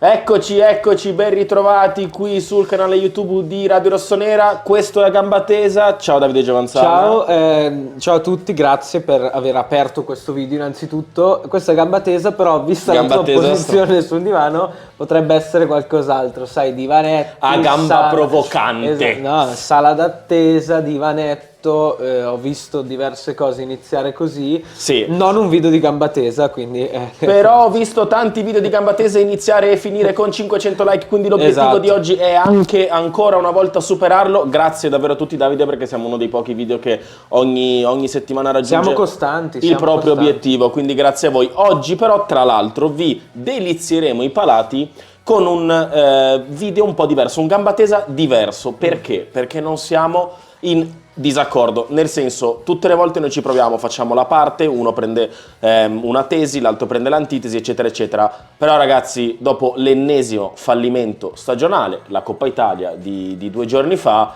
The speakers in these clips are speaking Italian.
Eccoci, ben ritrovati qui sul canale YouTube di Radio Rossonera. Questo è Gamba Tesa. Ciao Davide Giovanzana. Ciao a tutti, grazie per aver aperto questo video innanzitutto. Questa è Gamba Tesa, però vista la tua posizione sul divano potrebbe essere qualcos'altro, sai, divanetti, a gamba provocante. No, sala d'attesa, divanetto. Ho visto diverse cose iniziare così, sì. Non un video di gamba tesa, quindi però ho visto tanti video di gamba tesa iniziare e finire con 500 like, quindi l'obiettivo di oggi è anche ancora una volta superarlo. Grazie davvero a tutti, Davide, perché siamo uno dei pochi video che ogni settimana raggiunge siamo costanti, il proprio obiettivo, quindi grazie a voi. Oggi però, tra l'altro, vi delizieremo i palati con un video un po' diverso, un gamba tesa diverso. Perché? Perché non siamo in disaccordo, nel senso, tutte le volte noi ci proviamo, facciamo la parte, uno prende una tesi, l'altro prende l'antitesi, eccetera eccetera. Però ragazzi, dopo l'ennesimo fallimento stagionale, la Coppa Italia di 2 giorni fa,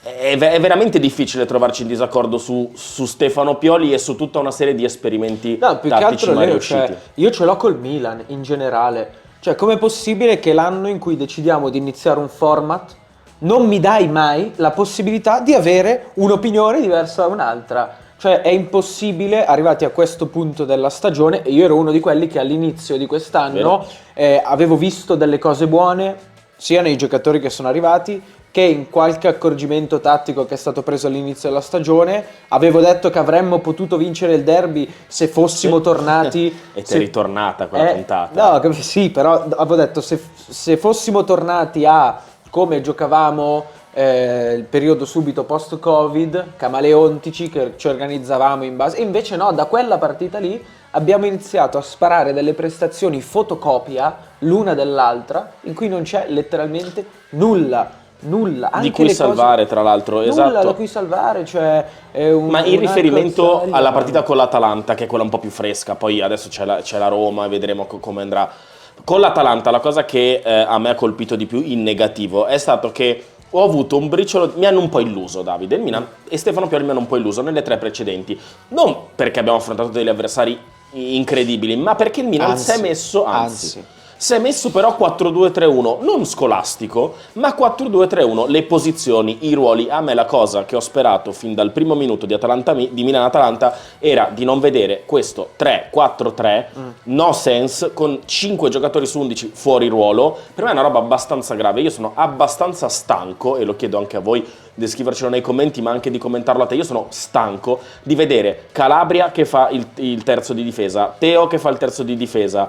è veramente difficile trovarci in disaccordo su Stefano Pioli e su tutta una serie di esperimenti più tattici che altro mai riusciti. Io ce l'ho col Milan in generale, cioè com'è possibile che l'anno in cui decidiamo di iniziare un format non mi dai mai la possibilità di avere un'opinione diversa da un'altra? Cioè è impossibile, arrivati a questo punto della stagione, e io ero uno di quelli che all'inizio di quest'anno avevo visto delle cose buone sia nei giocatori che sono arrivati che in qualche accorgimento tattico che è stato preso all'inizio della stagione. Avevo detto che avremmo potuto vincere il derby se fossimo tornati e ti è ritornata quella puntata. No, sì, però avevo detto se fossimo tornati a come giocavamo il periodo subito post-Covid, camaleontici, che ci organizzavamo in base. E invece no, da quella partita lì abbiamo iniziato a sparare delle prestazioni fotocopia l'una dell'altra, in cui non c'è letteralmente nulla. Anche di cui salvare, tra l'altro, nulla da cui salvare, cioè ma in riferimento alla partita con l'Atalanta, che è quella un po' più fresca, poi adesso c'è la Roma e vedremo come andrà. Con l'Atalanta la cosa che a me ha colpito di più in negativo è stato che ho avuto un briciolo, mi hanno un po' illuso Davide, il Milan e Stefano Pioli mi hanno un po' illuso nelle 3 precedenti, non perché abbiamo affrontato degli avversari incredibili, ma perché il Milan si è messo però 4-2-3-1, non scolastico, ma 4-2-3-1, le posizioni, i ruoli. A me la cosa che ho sperato fin dal primo minuto di Milan-Atalanta era di non vedere questo 3-4-3, no sense, con 5 giocatori su 11 fuori ruolo. Per me è una roba abbastanza grave, io sono abbastanza stanco, e lo chiedo anche a voi di scrivercelo nei commenti, ma anche di commentarlo a te. Io sono stanco di vedere Calabria che fa il terzo di difesa, Teo che fa il terzo di difesa,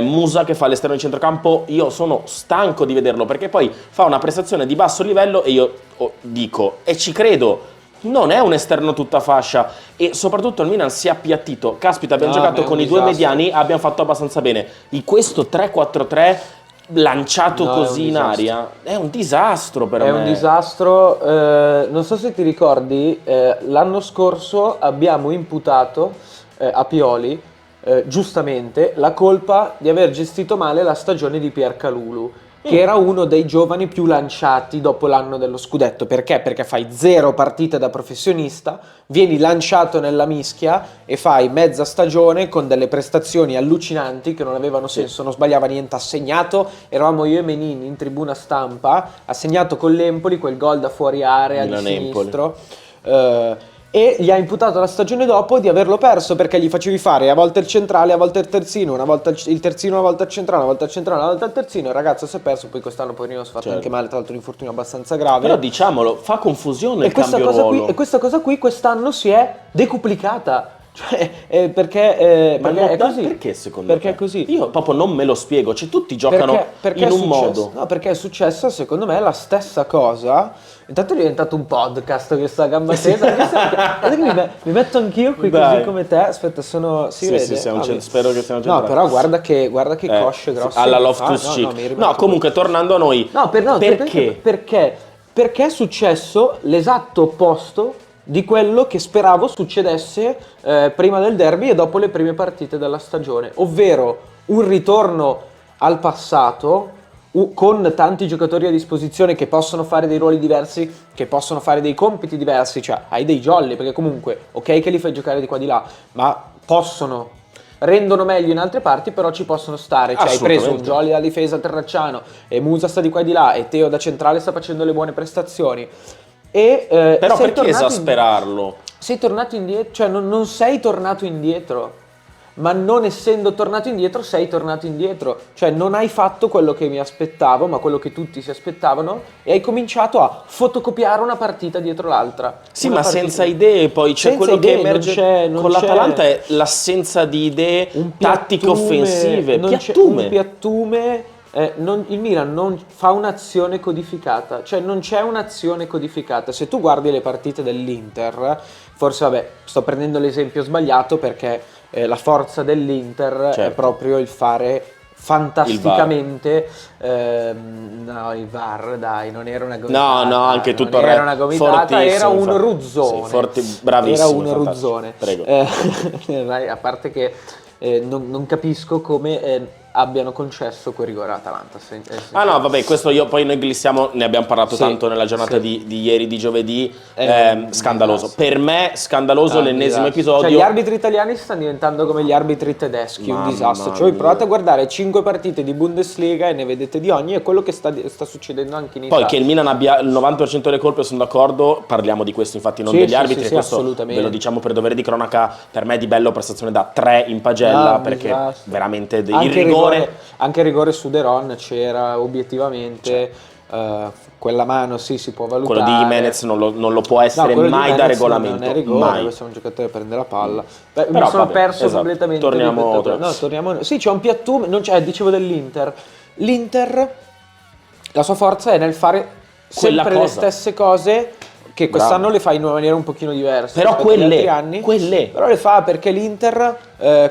Musa che fa l'esterno di centrocampo. Io sono stanco di vederlo, perché poi fa una prestazione di basso livello e io dico, e ci credo, non è un esterno tutta fascia. E soprattutto il Milan si è appiattito. Caspita, abbiamo giocato con i 2 mediani, abbiamo fatto abbastanza bene. In questo 3-4-3 lanciato così in aria è un disastro per me. È un disastro. Non so se ti ricordi, l'anno scorso abbiamo imputato a Pioli giustamente la colpa di aver gestito male la stagione di Piercalulu, che era uno dei giovani più lanciati dopo l'anno dello scudetto. Perché? Perché fai 0 partite da professionista, vieni lanciato nella mischia e fai mezza stagione con delle prestazioni allucinanti che non avevano senso, non sbagliava niente. Ha segnato, eravamo io e Menini in tribuna stampa, ha segnato con l'Empoli quel gol da fuori area di sinistro, e gli ha imputato la stagione dopo di averlo perso perché gli facevi fare a volte il centrale, a volte il terzino, una volta il terzino, una volta il centrale, una volta il centrale, una volta il terzino. Il ragazzo si è perso, poi quest'anno poverino si è fatto anche male, tra l'altro un infortunio abbastanza grave. Però diciamolo, fa confusione il cambio ruolo. E questa cosa qui quest'anno si è decuplicata. Cioè, perché è così. Perché secondo te? Perché è così. Io proprio non me lo spiego, cioè tutti giocano in un modo. No, perché è successa secondo me la stessa cosa. Intanto è diventato un podcast questa Gamba Tesa. Mi metto anch'io qui così come te. Aspetta, sono... Si vede? Spero che siano No, però guarda che cosce grosse. Alla Loftus Cheek. No, comunque tornando a noi. Perché? Perché è successo l'esatto opposto di quello che speravo succedesse prima del derby e dopo le prime partite della stagione, ovvero un ritorno al passato con tanti giocatori a disposizione che possono fare dei ruoli diversi, che possono fare dei compiti diversi. Cioè hai dei jolly, perché comunque ok che li fai giocare di qua di là, ma possono rendono meglio in altre parti, però ci possono stare. Cioè hai preso un Assolutamente. Jolly da difesa Terracciano e Musa sta di qua e di là e Teo da centrale sta facendo le buone prestazioni. E Però sei perché tornato esasperarlo? sei tornato indietro, cioè non sei tornato indietro. Ma non essendo tornato indietro, sei tornato indietro. Cioè non hai fatto quello che mi aspettavo, ma quello che tutti si aspettavano, e hai cominciato a fotocopiare una partita dietro l'altra. Sì, Una ma partita- senza idee, poi c'è Senza quello idee, che emerge non con c'è l'Atalanta è l'assenza di idee un tattiche piattume, offensive, non c'è piattume. un piattume. Il Milan non fa un'azione codificata, cioè non c'è un'azione codificata. Se tu guardi le partite dell'Inter, forse vabbè, sto prendendo l'esempio sbagliato perché la forza dell'Inter è Certo. proprio il fare fantasticamente no, il VAR, dai, non era una gomitata, No, anche non tutto il era una gomitata, era un fortissimo, ruzzone. sì, bravissimo, Era un fantastico. ruzzone. Prego. Dai, a parte che non capisco come abbiano concesso quel rigore all'Atalanta. Ah no, vabbè, questo noi glissiamo, ne abbiamo parlato Sì, tanto nella giornata sì. di ieri, di giovedì, È un scandaloso. disastro. Per me scandaloso l'ennesimo episodio. Cioè, gli arbitri italiani stanno diventando come gli arbitri tedeschi, un Mamma disastro. Cioè, voi mia. provate a guardare 5 partite di Bundesliga e ne vedete di ogni, è quello che sta succedendo anche in Poi Italia. che il Milan abbia il 90% delle colpe, sono d'accordo, parliamo di questo infatti, non Sì, degli sì, arbitri, sì, e sì, questo assolutamente. ve lo diciamo per dovere di cronaca, per me Di Bello prestazione da 3 in pagella, Ah, un perché disastro. veramente il Anche rigore... anche il rigore su De Ron c'era obiettivamente, quella mano sì, si può valutare. Quello di Jimenez non lo può No, essere quello di mai da Jimenez regolamento, non è rigore, mai. questo è un giocatore che prende la palla. Beh, mi Però, sono vabbè, perso esatto. completamente Torniamo- rispetto a- No, torniamo. Sì, c'è un piattume, non c'è, dicevo dell'Inter. L'Inter, la sua forza è nel fare Quella sempre le cosa. stesse cose, che quest'anno Bravo. le fa in una maniera un pochino diversa Però rispetto agli quelle, altri anni. quelle. Però le fa perché l'Inter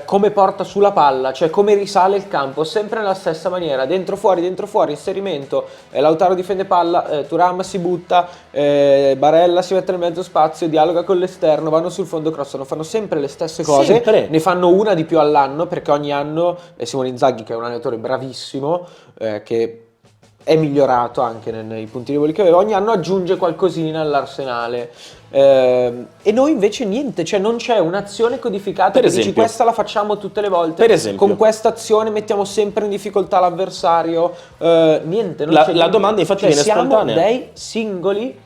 come porta sulla palla, cioè come risale il campo, sempre nella stessa maniera, dentro fuori, inserimento, Lautaro difende palla, Thuram si butta, Barella si mette nel mezzo spazio, dialoga con l'esterno, vanno sul fondo, crossano, fanno sempre le stesse cose, Sempre. ne fanno una di più all'anno perché ogni anno Simone Inzaghi, che è un allenatore bravissimo, che è migliorato anche nei punti deboli che aveva, ogni anno aggiunge qualcosina all'arsenale. E noi invece niente, cioè non c'è un'azione codificata Per che dici esempio. questa la facciamo tutte le volte, Per esempio. con questa azione mettiamo sempre in difficoltà l'avversario, niente. Non La c'è niente. domanda infatti Cioè, viene siamo spontanea. dei singoli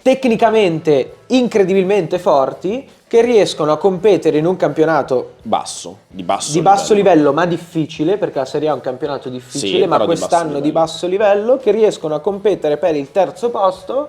tecnicamente incredibilmente forti che riescono a competere in un campionato di basso di basso livello ma difficile, perché la Serie A è un campionato difficile, Sì, ma però di quest'anno basso di basso livello, che riescono a competere per il terzo posto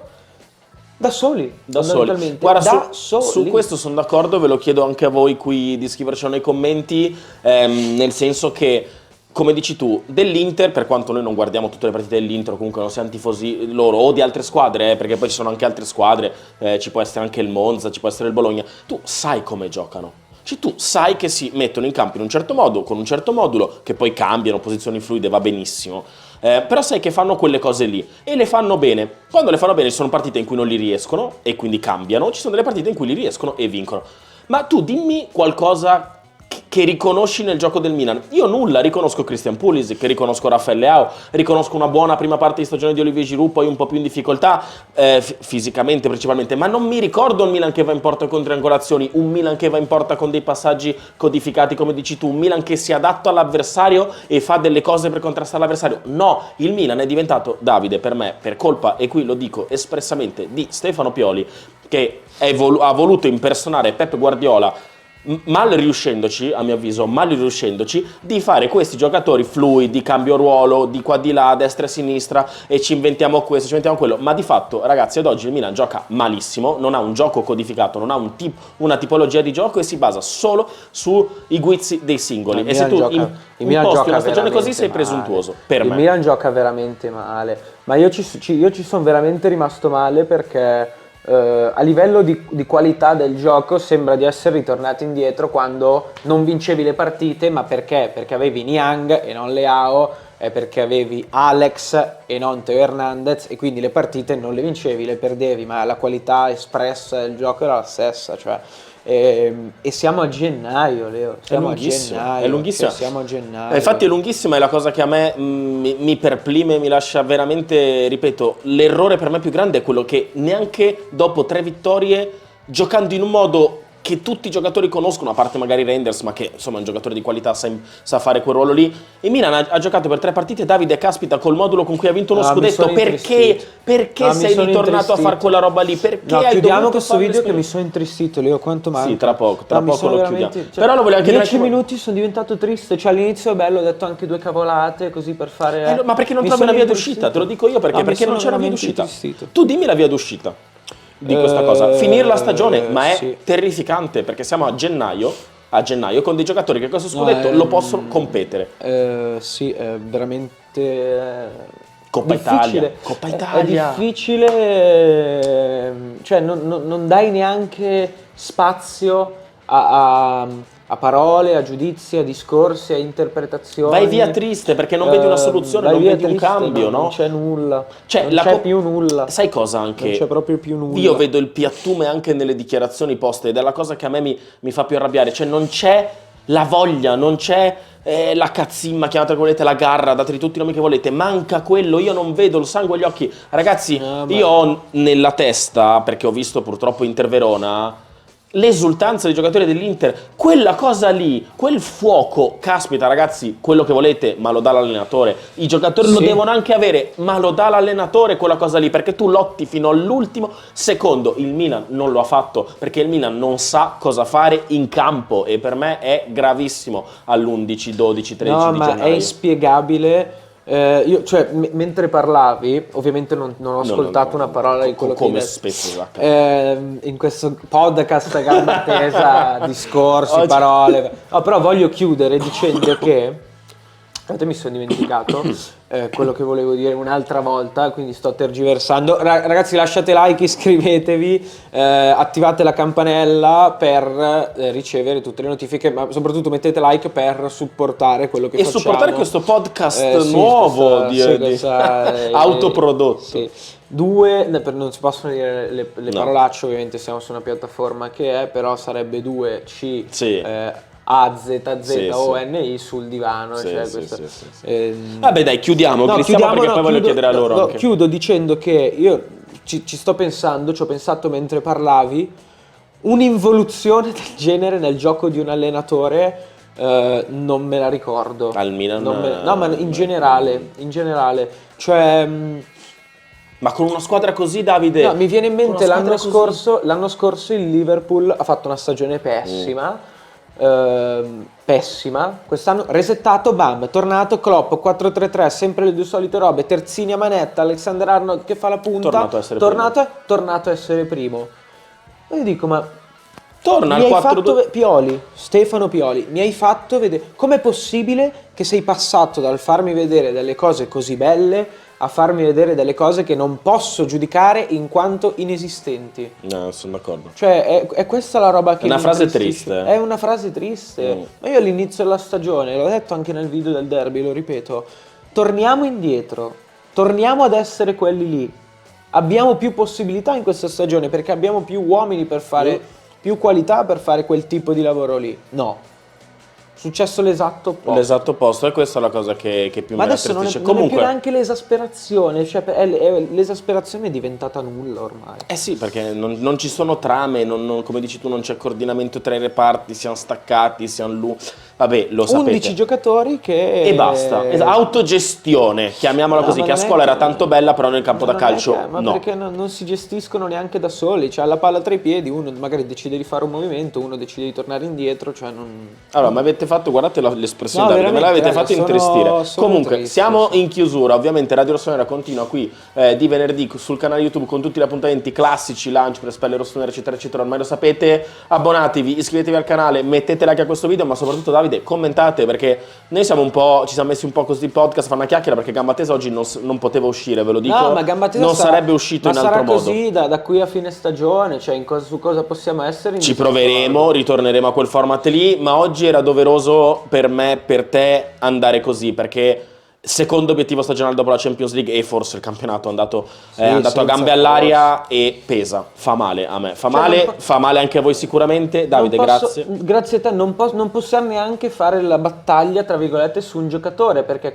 da soli, da soli. fondamentalmente. Guarda, da su soli. questo sono d'accordo, ve lo chiedo anche a voi qui di scrivercelo nei commenti, nel senso che, come dici tu, dell'Inter, per quanto noi non guardiamo tutte le partite dell'Inter, comunque non siamo tifosi loro, o di altre squadre, perché poi ci sono anche altre squadre, ci può essere anche il Monza, ci può essere il Bologna, tu sai come giocano. Cioè, tu sai che si mettono in campo in un certo modo, con un certo modulo, che poi cambiano, posizioni fluide, va benissimo. Però sai che fanno quelle cose lì e le fanno bene. Quando le fanno bene ci sono partite in cui non li riescono e quindi cambiano, ci sono delle partite in cui li riescono e vincono. Ma tu dimmi qualcosa che riconosci nel gioco del Milan. Io nulla, riconosco Christian Pulisic, riconosco Rafael Leao, riconosco una buona prima parte di stagione di Olivier Giroud, poi un po' più in difficoltà, fisicamente principalmente, ma non mi ricordo un Milan che va in porta con triangolazioni, un Milan che va in porta con dei passaggi codificati, come dici tu, un Milan che si adatta all'avversario e fa delle cose per contrastare l'avversario. No, il Milan è diventato, Davide, per me, per colpa, e qui lo dico espressamente, di Stefano Pioli, che ha voluto impersonare Pep Guardiola, mal riuscendoci, a mio avviso, di fare questi giocatori fluidi, cambio ruolo, di qua di là, a destra e a sinistra, e ci inventiamo questo, ci inventiamo quello, ma di fatto, ragazzi, ad oggi il Milan gioca malissimo, non ha un gioco codificato, non ha una tipologia di gioco e si basa solo sui guizzi dei singoli. E se tu imposti una stagione così sei presuntuoso, per me. Il Milan gioca veramente male, ma io ci sono veramente rimasto male perché a livello di qualità del gioco sembra di essere ritornato indietro quando non vincevi le partite, ma perché? Perché avevi Niang e non Leao, e perché avevi Alex e non Teo Hernandez, e quindi le partite non le vincevi, le perdevi, ma la qualità espressa del gioco era la stessa, cioè. E siamo a gennaio, Leo. Siamo a gennaio. È lunghissimo. Cioè, siamo a gennaio. Infatti è lunghissima, è la cosa che a me mi perplime, mi lascia veramente, ripeto, l'errore per me più grande è quello che neanche dopo 3 vittorie, giocando in un modo che tutti i giocatori conoscono, a parte magari Reinders, ma che insomma è un giocatore di qualità, sa fare quel ruolo lì. E Milan ha giocato per 3 partite, Davide, caspita, col modulo con cui ha vinto uno scudetto, perché sei ritornato a fare quella roba lì? Perché hai chiudiamo questo video che mi sono intristito, Leo, quanto manca? Sì, tra poco lo chiudiamo. Però lo voglio anche 10 minuti sono diventato triste, cioè all'inizio è bello, ho detto anche 2 cavolate così per fare... ma perché non trovi una via d'uscita? Te lo dico io perché non c'è una via d'uscita. Tu dimmi la via d'uscita di questa cosa. Finire la stagione, ma è terrificante perché siamo a gennaio con dei giocatori che questo scudetto lo possono competere. Sì, è veramente Coppa Italia. È difficile, cioè non dai neanche spazio a parole, a giudizi, a discorsi, a interpretazioni. Vai via triste perché non vedi una soluzione, non vedi un cambio, no? Non c'è nulla, cioè, non c'è più nulla. Sai cosa anche? Non c'è proprio più nulla. Io vedo il piattume anche nelle dichiarazioni poste ed è la cosa che a me mi fa più arrabbiare, cioè non c'è la voglia, non c'è la cazzimma, chiamate volete, la garra, dateli tutti i nomi che volete, manca quello, io non vedo il sangue agli occhi. Ragazzi, io ho nella testa, perché ho visto purtroppo Inter Verona, l'esultanza dei giocatori dell'Inter, quella cosa lì, quel fuoco, caspita ragazzi, quello che volete, ma lo dà l'allenatore. I giocatori lo devono anche avere, ma lo dà l'allenatore quella cosa lì, perché tu lotti fino all'ultimo secondo. Il Milan non lo ha fatto, perché il Milan non sa cosa fare in campo e per me è gravissimo all'11, 12, 13 di gennaio. Ma è inspiegabile. Io, cioè, mentre parlavi, ovviamente non ho ascoltato una parola di quello che come spesso in questo podcast a gamba tesa, discorsi, parole. No, però voglio chiudere dicendo che mi sono dimenticato quello che volevo dire un'altra volta, quindi sto tergiversando. Ragazzi, lasciate like, iscrivetevi, attivate la campanella per ricevere tutte le notifiche, ma soprattutto mettete like per supportare quello che facciamo. E supportare questo podcast nuovo autoprodotto. Sì. 2, non si possono dire le parolacce, ovviamente siamo su una piattaforma che è, però sarebbe 2C AZZONI sul divano. Vabbè dai, chiudiamo perché poi voglio chiedere a loro anche. Chiudo dicendo che io ci sto pensando, ci ho pensato mentre parlavi, un'involuzione del genere nel gioco di un allenatore non me la ricordo. Al Milan? No, ma in generale, cioè... Ma con una squadra così, Davide? No, mi viene in mente l'anno scorso il Liverpool ha fatto una stagione pessima. Quest'anno resettato, bam, tornato Klopp 4-3-3, sempre le 2 solite robe, terzini a manetta, Alexander Arnold che fa la punta, tornato a essere primo. E io dico, ma torna al 4-2. Stefano Pioli, mi hai fatto vedere com'è possibile che sei passato dal farmi vedere delle cose così belle a farmi vedere delle cose che non posso giudicare in quanto inesistenti. No, sono d'accordo. Cioè, è questa la roba che... È una frase triste. È una frase triste. Ma io all'inizio della stagione, l'ho detto anche nel video del derby, lo ripeto, torniamo indietro, torniamo ad essere quelli lì. Abbiamo più possibilità in questa stagione perché abbiamo più uomini per fare, più qualità per fare quel tipo di lavoro lì. No. Successo l'esatto opposto. L'esatto opposto, e questa è la cosa che più mi attristisce. Ma adesso non è più neanche l'esasperazione, cioè l'esasperazione è diventata nulla ormai. Sì, perché non ci sono trame, come dici tu non c'è coordinamento tra i reparti, siamo staccati, siamo vabbè, lo sapete. 11 giocatori che... E basta, autogestione, chiamiamola così, che a scuola era tanto bella, però nel campo da calcio no. Perché non si gestiscono neanche da soli, cioè la palla tra i piedi, uno magari decide di fare un movimento, uno decide di tornare indietro, cioè non... Allora, ma avete fatto, guardate l'espressione, Davide, me l'avete fatto intristire. Comunque, triste, siamo in chiusura, ovviamente Radio Rossonera continua qui di venerdì sul canale YouTube con tutti gli appuntamenti classici, lunch, per Spelle Rossonera, eccetera, eccetera, ormai lo sapete. Abbonatevi, iscrivetevi al canale, mettete like a questo video, ma soprattutto Davide, commentate, perché noi siamo ci siamo messi un po' così podcast, fa una chiacchiera, perché Gamba Tesa oggi non poteva uscire, ve lo dico. No, ma Gamba Tesa non sarebbe uscito in altro modo. Ma sarà così da qui a fine stagione, cioè su cosa possiamo essere. Ci proveremo, ritorneremo a quel format lì, ma oggi era doveroso per me, per te, andare così, perché secondo obiettivo stagionale dopo la Champions League e forse il campionato è andato a gambe all'aria e pesa, fa male a me, fa male anche a voi sicuramente. Davide, grazie. Grazie a te, non possiamo neanche fare la battaglia tra virgolette su un giocatore, perché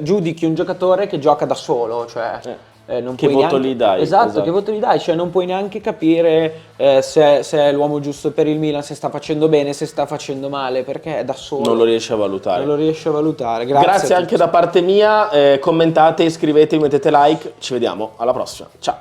giudichi un giocatore che gioca da solo, cioè non Che puoi voto neanche- gli dai? Esatto, che voto gli dai? Cioè non puoi neanche capire se è l'uomo giusto per il Milan, se sta facendo bene, se sta facendo male, perché è da solo. Non lo riesci a valutare. Non lo riesce a valutare. Grazie a anche tutti. da parte mia, commentate, iscrivetevi, mettete like, ci vediamo alla prossima. Ciao.